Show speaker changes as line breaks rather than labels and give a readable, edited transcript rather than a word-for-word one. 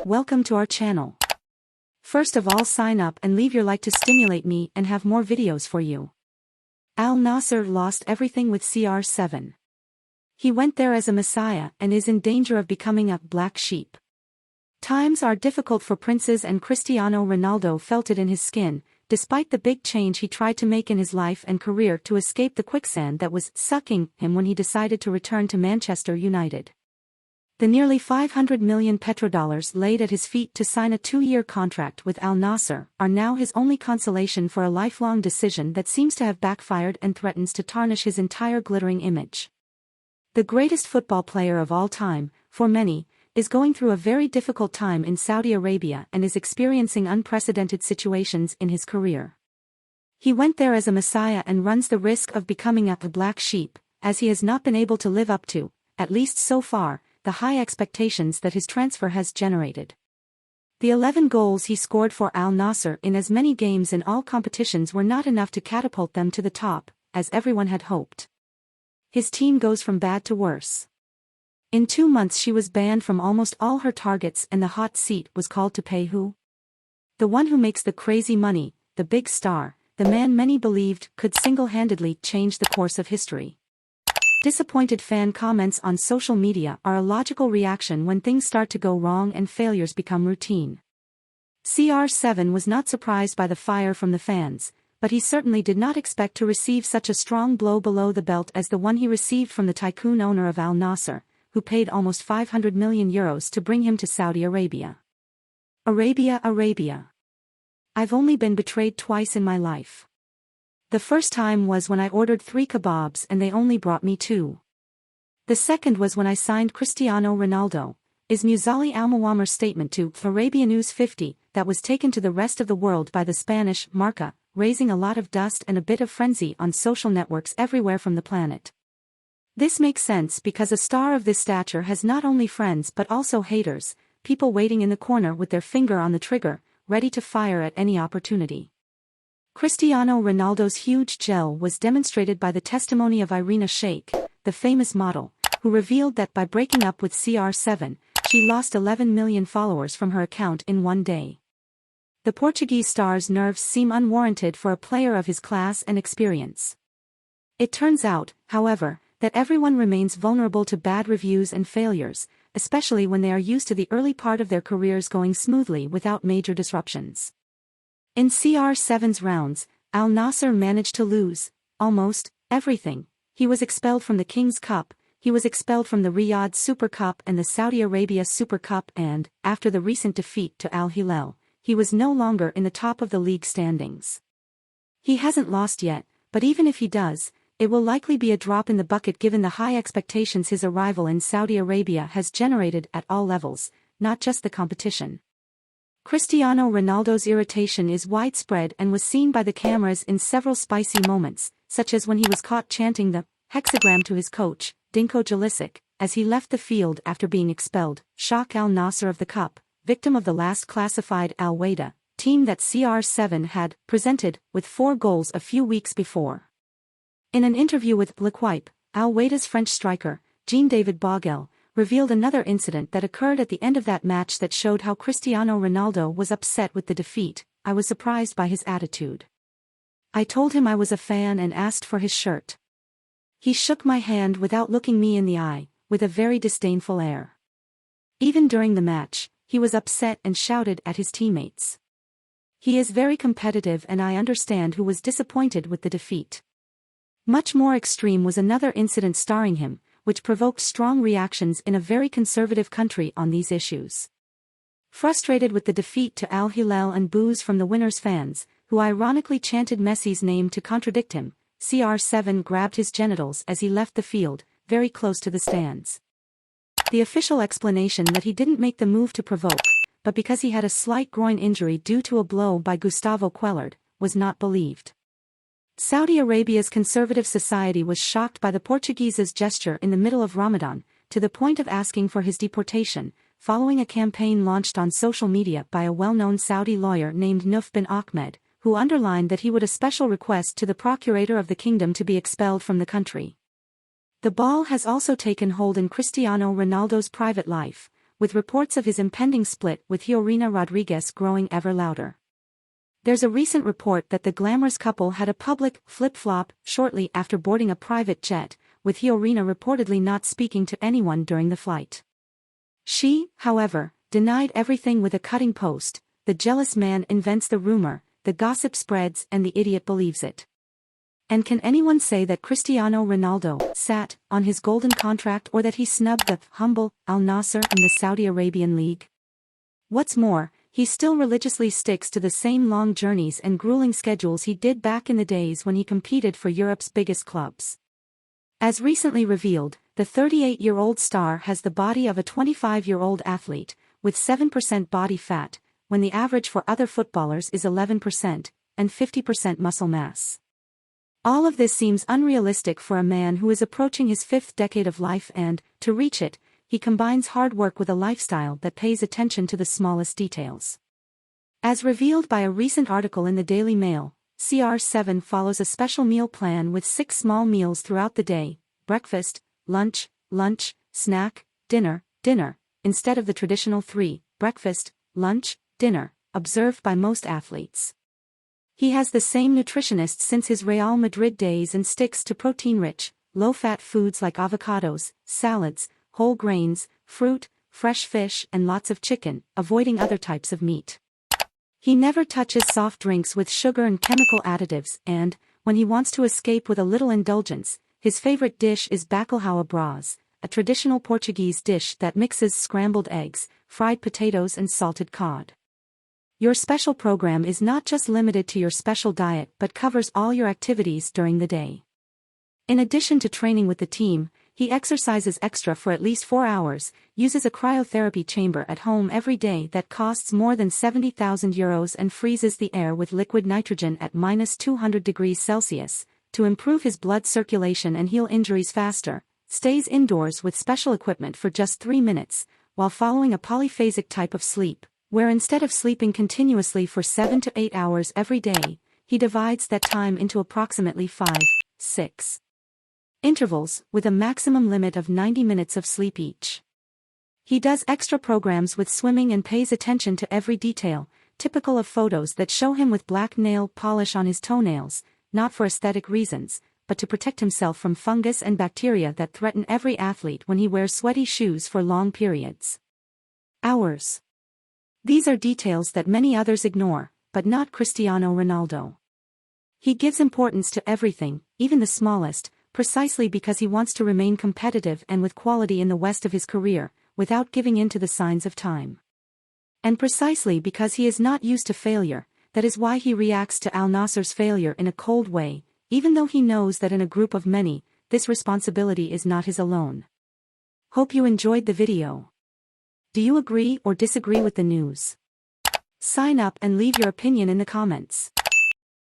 Welcome to our channel. First of all, sign up and leave your like to stimulate me and have more videos for you. Al Nassr lost everything with CR7. He went there as a messiah and is in danger of becoming a black sheep. Times are difficult for princes, and Cristiano Ronaldo felt it in his skin, despite the big change he tried to make in his life and career to escape the quicksand that was sucking him when he decided to return to Manchester United. The nearly 500 million petrodollars laid at his feet to sign a 2-year contract with Al Nassr are now his only consolation for a lifelong decision that seems to have backfired and threatens to tarnish his entire glittering image. The greatest football player of all time, for many, is going through a very difficult time in Saudi Arabia and is experiencing unprecedented situations in his career. He went there as a messiah and runs the risk of becoming a black sheep, as he has not been able to live up to, at least so far, the high expectations that his transfer has generated. The 11 goals he scored for Al Nassr in as many games in all competitions were not enough to catapult them to the top, as everyone had hoped. His team goes from bad to worse. In 2 months she was banned from almost all her targets, and the hot seat was called to pay who? The one who makes the crazy money, the big star, the man many believed could single-handedly change the course of history. Disappointed fan comments on social media are a logical reaction when things start to go wrong and failures become routine. CR7 was not surprised by the fire from the fans, but he certainly did not expect to receive such a strong blow below the belt as the one he received from the tycoon owner of Al Nassr, who paid almost 500 million euros to bring him to Saudi Arabia. Arabia. I've only been betrayed twice in my life. The first time was when I ordered 3 kebabs and they only brought me 2. The second was when I signed Cristiano Ronaldo, is Muzali Al-Muammer's statement to Arabia News 50, that was taken to the rest of the world by the Spanish Marca, raising a lot of dust and a bit of frenzy on social networks everywhere from the planet. This makes sense because a star of this stature has not only friends but also haters, people waiting in the corner with their finger on the trigger, ready to fire at any opportunity. Cristiano Ronaldo's huge gel was demonstrated by the testimony of Irina Shayk, the famous model, who revealed that by breaking up with CR7, she lost 11 million followers from her account in one day. The Portuguese star's nerves seem unwarranted for a player of his class and experience. It turns out, however, that everyone remains vulnerable to bad reviews and failures, especially when they are used to the early part of their careers going smoothly without major disruptions. In CR7's rounds, Al Nassr managed to lose almost everything. He was expelled from the King's Cup, he was expelled from the Riyadh Super Cup and the Saudi Arabia Super Cup, and, after the recent defeat to Al Hilal, he was no longer in the top of the league standings. He hasn't lost yet, but even if he does, it will likely be a drop in the bucket given the high expectations his arrival in Saudi Arabia has generated at all levels, not just the competition. Cristiano Ronaldo's irritation is widespread and was seen by the cameras in several spicy moments, such as when he was caught chanting the hexagram to his coach, Dinko Jalisic, as he left the field after being expelled. Shock Al Nassr of the Cup, victim of the last classified Al Wahda team that CR7 had presented with 4 goals a few weeks before. In an interview with L'Equipe, Al Wahda's French striker, Jean-David Boguel, revealed another incident that occurred at the end of that match that showed how Cristiano Ronaldo was upset with the defeat. I was surprised by his attitude. I told him I was a fan and asked for his shirt. He shook my hand without looking me in the eye, with a very disdainful air. Even during the match, he was upset and shouted at his teammates. He is very competitive, and I understand who was disappointed with the defeat. Much more extreme was another incident starring him, which provoked strong reactions in a very conservative country on these issues. Frustrated with the defeat to Al Hilal and boos from the winners' fans, who ironically chanted Messi's name to contradict him, CR7 grabbed his genitals as he left the field, very close to the stands. The official explanation that he didn't make the move to provoke, but because he had a slight groin injury due to a blow by Gustavo Quellard, was not believed. Saudi Arabia's conservative society was shocked by the Portuguese's gesture in the middle of Ramadan, to the point of asking for his deportation, following a campaign launched on social media by a well-known Saudi lawyer named Nuf bin Ahmed, who underlined that he would a special request to the procurator of the kingdom to be expelled from the country. The ball has also taken hold in Cristiano Ronaldo's private life, with reports of his impending split with Fiorina Rodriguez growing ever louder. There's a recent report that the glamorous couple had a public flip-flop shortly after boarding a private jet, with Fiorina reportedly not speaking to anyone during the flight. She, however, denied everything with a cutting post. The jealous man invents the rumor, the gossip spreads and the idiot believes it. And can anyone say that Cristiano Ronaldo sat on his golden contract or that he snubbed the humble Al Nassr in the Saudi Arabian League? What's more, he still religiously sticks to the same long journeys and grueling schedules he did back in the days when he competed for Europe's biggest clubs. As recently revealed, the 38-year-old star has the body of a 25-year-old athlete, with 7% body fat, when the average for other footballers is 11%, and 50% muscle mass. All of this seems unrealistic for a man who is approaching his 5th decade of life and, to reach it, he combines hard work with a lifestyle that pays attention to the smallest details. As revealed by a recent article in the Daily Mail, CR7 follows a special meal plan with 6 small meals throughout the day: breakfast, lunch, snack, dinner, instead of the traditional 3, breakfast, lunch, dinner, observed by most athletes. He has the same nutritionist since his Real Madrid days and sticks to protein-rich, low-fat foods like avocados, salads, whole grains, fruit, fresh fish and lots of chicken, avoiding other types of meat. He never touches soft drinks with sugar and chemical additives and, when he wants to escape with a little indulgence, his favorite dish is bacalhau à brás, a traditional Portuguese dish that mixes scrambled eggs, fried potatoes and salted cod. Your special program is not just limited to your special diet but covers all your activities during the day. In addition to training with the team, he exercises extra for at least 4 hours, uses a cryotherapy chamber at home every day that costs more than €70,000 and freezes the air with liquid nitrogen at -200°C, to improve his blood circulation and heal injuries faster, stays indoors with special equipment for just 3 minutes, while following a polyphasic type of sleep, where instead of sleeping continuously for 7 to 8 hours every day, he divides that time into approximately 5-6 intervals, with a maximum limit of 90 minutes of sleep each. He does extra programs with swimming and pays attention to every detail, typical of photos that show him with black nail polish on his toenails, not for aesthetic reasons, but to protect himself from fungus and bacteria that threaten every athlete when he wears sweaty shoes for long periods. Hours. These are details that many others ignore, but not Cristiano Ronaldo. He gives importance to everything, even the smallest, precisely because he wants to remain competitive and with quality in the west of his career, without giving in to the signs of time. And precisely because he is not used to failure, that is why he reacts to Al Nassr's failure in a cold way, even though he knows that in a group of many, this responsibility is not his alone. Hope you enjoyed the video. Do you agree or disagree with the news? Sign up and leave your opinion in the comments.